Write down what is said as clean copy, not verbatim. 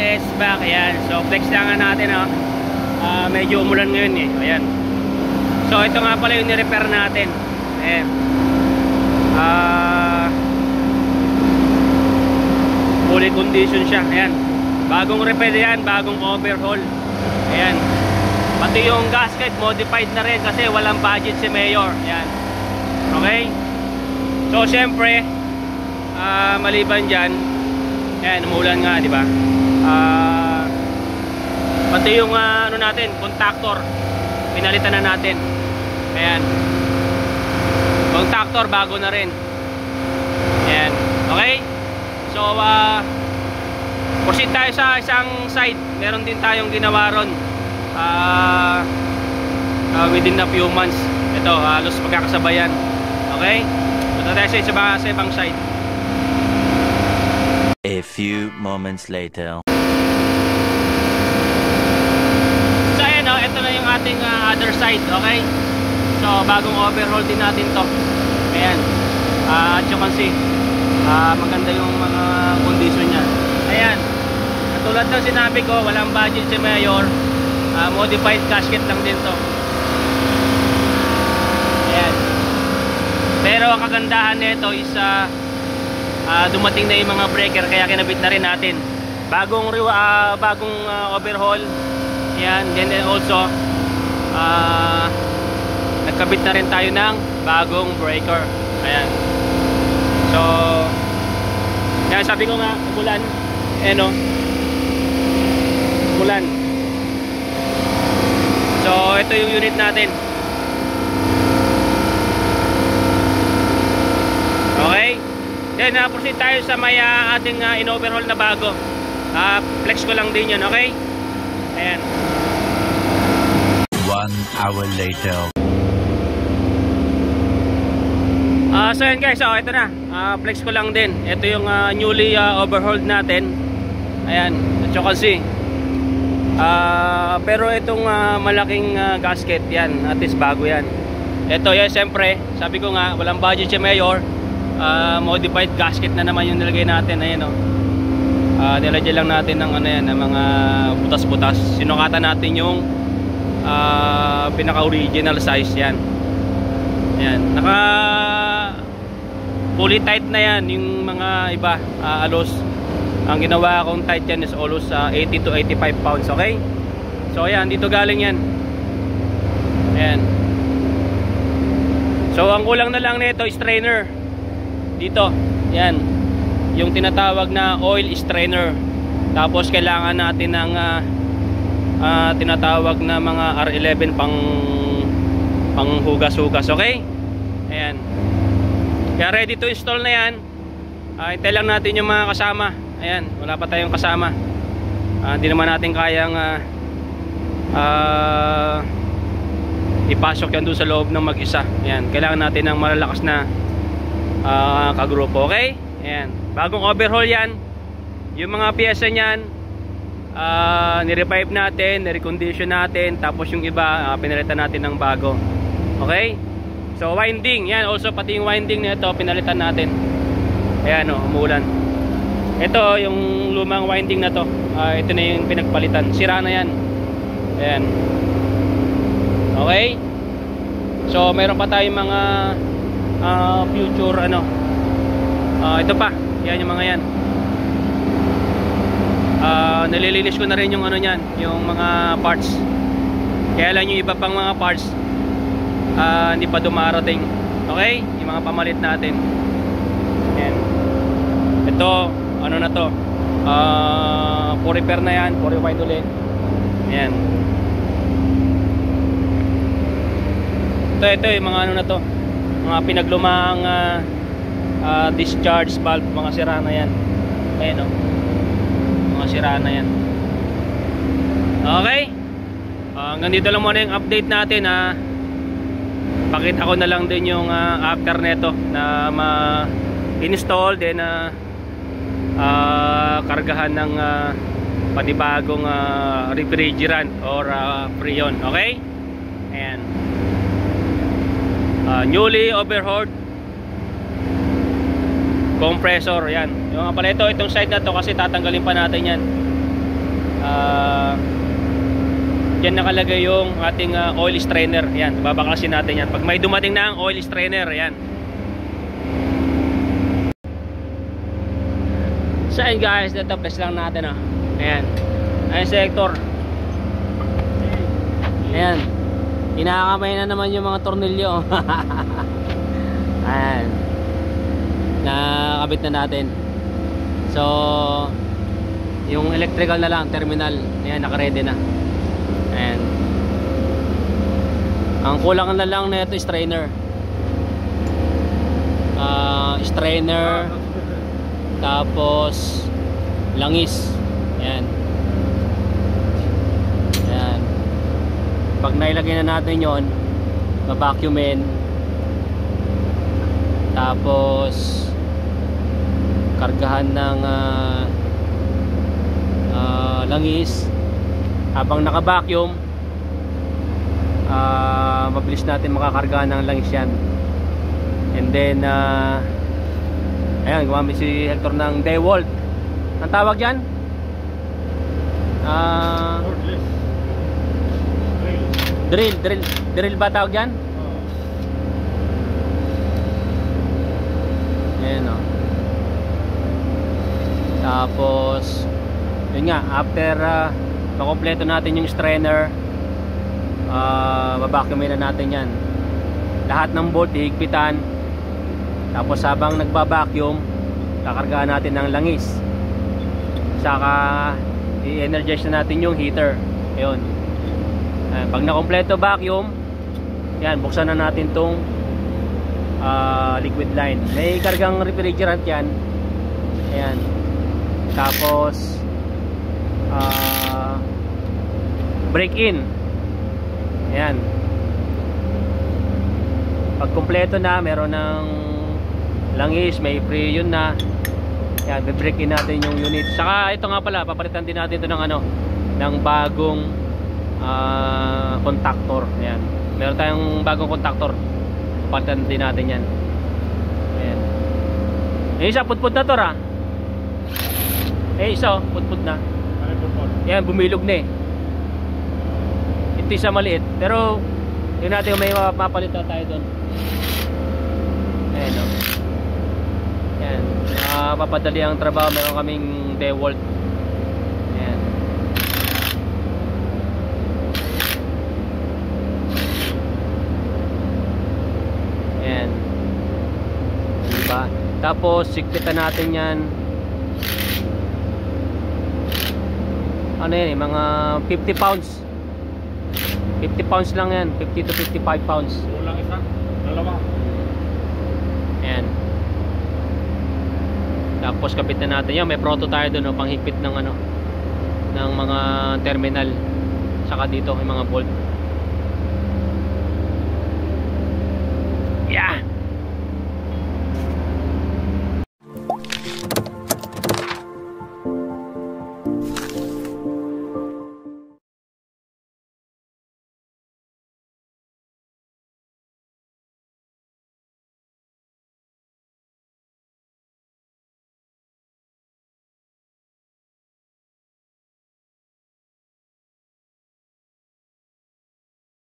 is back. Ayan. So flex lang natin, oh. Medyo umulan ngayon eh. Ayan. So ito nga pala yung ni-repair natin. Ayan. Fully condition siya. Ayan. Bagong repair yan, bagong overhaul. Ayan. Pati yung gasket modified na rin kasi walang budget si Mayor. Ayan. Okay? So syempre, maliban dyan, ayan, umulan nga, di ba? Pati yung ano natin, contactor, pinalitan na natin. Ayan. Contactor bago na rin. Ayan. Okay? So proceed tayo sa isang side. Meron din tayong ginawa ron within a few months. Ito, halos magkakasabayan. Okay? Punta tayo sa ibang side. A few moments later. So ayan, oh, ito na yung ating other side. Okay? So bagong overhaul din natin to. Ayan. As you can see, maganda yung mga condition niya. Ayan. Katulad ng sinabi ko, walang budget si Mayor. Modified gasket lang din to. Ayan. Pero ang kagandahan nito is dumating na yung mga breaker kaya kinabit na rin natin. Bagong overhaul. Ayan. Then also nagkabit na rin tayo ng bagong breaker. Ayan. So yan, sabi ko nga, umulan. Ayan, o. Umulan. So ito yung unit natin. Okay. Then proceed tayo sa may ating in-overhaul na bago. Flex ko lang din yun. Okay. Ayan. 1 hour later. So yan guys, ito na. Flex ko lang din. Ito yung newly overhauled natin. Ayan, as you can see. Pero itong malaking gasket, yan, at least bago yan. Ito yan, siyempre, sabi ko nga, walang budget si Mayor. Modified gasket na naman yung nilagay natin. Ayan, o. Nilagyan lang natin ng ano yan, ng mga butas-butas. Sinukatan natin yung pinaka-original size yan. Ayan, fully tight na yan yung mga iba, alos. Ang ginawa kong tight yan is almost 80 to 85 pounds. Okay? So ayan, dito galing yan. Ayan. So ang kulang na lang nito is strainer. Dito, yan, yung tinatawag na oil strainer. Tapos kailangan natin ng tinatawag na mga R11 pang hugas-hugas. Okay? Ayan. Kaya ready to install na yan. Hintay lang natin yung mga kasama. Ayan, wala pa tayong kasama. Hindi naman natin kayang ipasok yan doon sa loob ng mag-isa. Ayan, kailangan natin ng malalakas na kagrupo. Okay? Ayan, bagong overhaul yan. Yung mga piyesa niyan, ni-revive natin, ni-recondition natin. Tapos yung iba, pinalitan natin ng bago. Okay? So winding, yan, also pati yung winding nito pinalitan natin. Ayan, o, umulan. Ito yung lumang winding na to. Ito na yung pinagpalitan. Sira na yan. Ayan. Okay? So meron pa tayong mga future ano. Ito pa. Yan yung mga yan. Nililinis ko na rin yung ano niyan, yung mga parts. Kaya lang yung iba pang mga parts hindi pa dumarating. Okay? Yung mga pamalit natin. Ayan. Ito, ano na to, for repair na yan, for rewind ulit. Ayan. Ito yung mga ano na to, mga pinaglumang discharge valve, mga sira na yan. Ayan, o. Mga sira na yan. Okay? Hanggang dito lang muna yung update natin. Pakita ko na lang din yung after neto na ma-install, then kargahan ng panibagong refrigerant or freon. Okay? Ayan. Newly overhauled compressor. Yan. Yung pala itong side na to kasi tatanggalin pa natin yan. Diyan nakalagay yung ating oil strainer. Ayan, babaklasin natin yan. Pag may dumating na ang oil strainer, ayan. So ayun guys, ito press lang natin. Ayan. Ayan si Hector. Ayan. Kinakamay na naman yung mga tornilyo. Ayan. Nakakabit na natin. So yung electrical na lang, terminal. Ayan, naka-ready na. Ayan. Ang kulang na lang na ito strainer. Strainer, tapos langis. Ayan. Ayan. Pag nailagay na natin yon, ma-vacuumin, tapos kargahan ng langis. Habang naka-vacuum, mabilis natin makakarga ng langis yan. And then ayan, gumamit si Hector ng DeWalt. Ang tawag yan? Drill ba tawag yan? Ayan o. Tapos yun nga, after makompleto natin yung strainer, babacuumin na natin yan. Lahat ng bolt hihigpitan. Tapos habang nagbabacuum, kakargaan natin ng langis. Saka i-energize na natin yung heater. Ayun. Pag nakompleto vacuum, yan, buksan na natin tong liquid line. May kargang refrigerant yan. Ayan. Tapos break in. Ayan. Pag kumpleto na, meron ng langis, may free yun na. Ayan, be-break in natin yung unit. Saka ito nga pala, papalitan din natin ito ng ng bagong contactor. Ayan. Meron tayong bagong contactor. Papalitan din natin yan. Ayan. Isa putput na to ra. Isa putput na. Ayan, bumilog na eh. Ito isa maliit. Pero yun natin may mapalitan tayo doon. Ayan o. Ayan. Papadali ang trabaho. Meron kaming DeWalt. Ayan. Ayan. Diba? Tapos sikpitan natin yan. Ano yan eh, mga 50 pounds. 50 pounds lang yan, 50 to 55 pounds. Kulang isa, dalawa. Ayan. Tapos kapit na natin yan. May proto tayo doon, panghigpit ng ng mga terminal. Saka dito yung mga bolt.